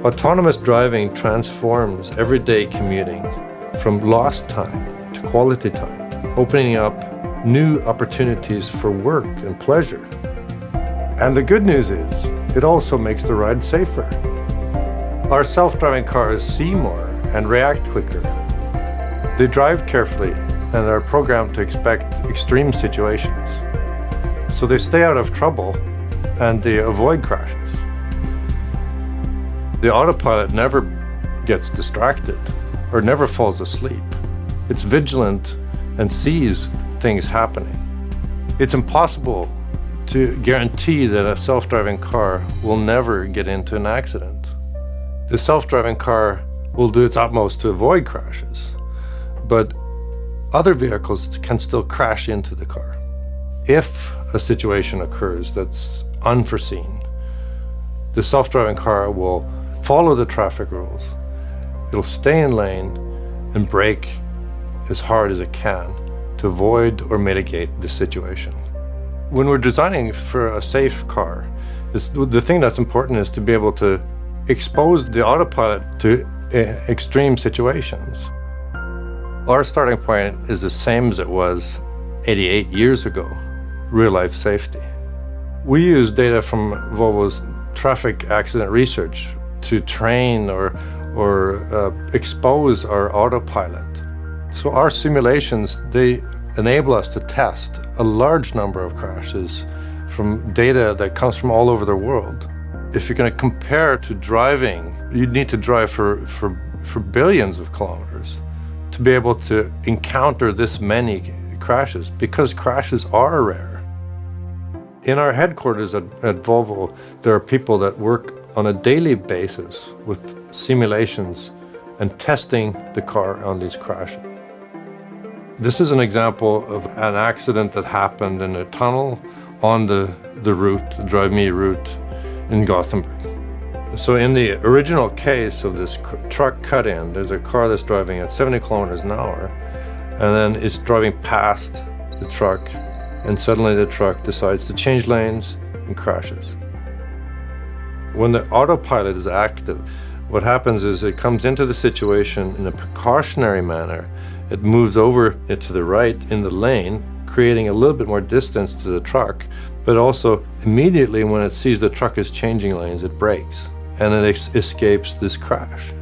Autonomous driving transforms everyday commuting from lost time to quality time, opening up new opportunities for work and pleasure. And the good news is, it also makes the ride safer. Our self-driving cars see more and react quicker. They drive carefully and are programmed to expect extreme situations. So they stay out of trouble and they avoid crashes. The autopilot never gets distracted or never falls asleep. It's vigilant and sees things happening. It's impossible to guarantee that a self-driving car will never get into an accident. The self-driving car will do its utmost to avoid crashes, but other vehicles can still crash into the car. If a situation occurs that's unforeseen, the self-driving car will follow the traffic rules. It'll stay in lane and brake as hard as it can to avoid or mitigate the situation. When we're designing for a safe car, the thing that's important is to be able to expose the autopilot to extreme situations. Our starting point is the same as it was 88 years ago, real-life safety. We use data from Volvo's traffic accident research to train or expose our autopilot. So our simulations, they enable us to test a large number of crashes from data that comes from all over the world. If you're going to compare to driving, you'd need to drive for billions of kilometers to be able to encounter this many crashes, because crashes are rare. In our headquarters at Volvo, there are people that work on a daily basis with simulations and testing the car on these crashes. This is an example of an accident that happened in a tunnel on the route, the Drive Me route in Gothenburg. So in the original case of this truck cut-in, there's a car that's driving at 70 kilometers an hour, and then it's driving past the truck, and suddenly the truck decides to change lanes and crashes. When the autopilot is active, what happens is it comes into the situation in a precautionary manner. It moves over to the right in the lane, creating a little bit more distance to the truck, but also immediately when it sees the truck is changing lanes, it brakes and it escapes this crash.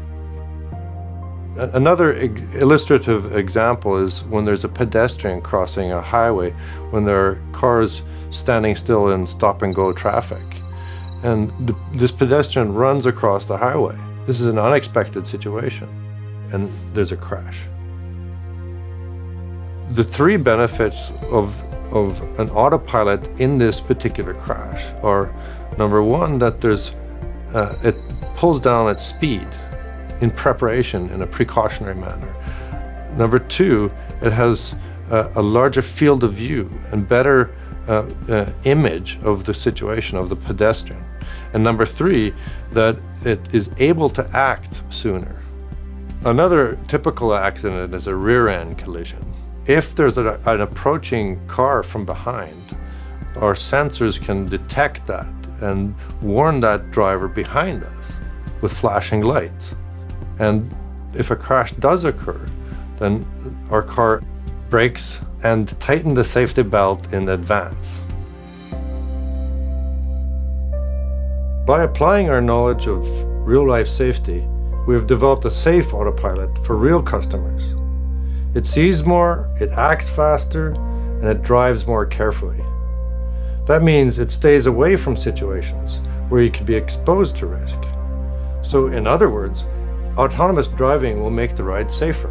Another illustrative example is when there's a pedestrian crossing a highway, when there are cars standing still in stop-and-go traffic, and this pedestrian runs across the highway. This is an unexpected situation, and there's a crash. The three benefits of an autopilot in this particular crash are, number one, that it pulls down its speed in preparation in a precautionary manner. Number two, it has a larger field of view and better image of the situation of the pedestrian. And number three, that it is able to act sooner. Another typical accident is a rear-end collision. If there's an approaching car from behind, our sensors can detect that and warn that driver behind us with flashing lights. And if a crash does occur, then our car brakes and tightens the safety belt in advance. By applying our knowledge of real-life safety, we have developed a safe autopilot for real customers. It sees more, it acts faster, and it drives more carefully. That means it stays away from situations where you could be exposed to risk. So in other words, autonomous driving will make the ride safer.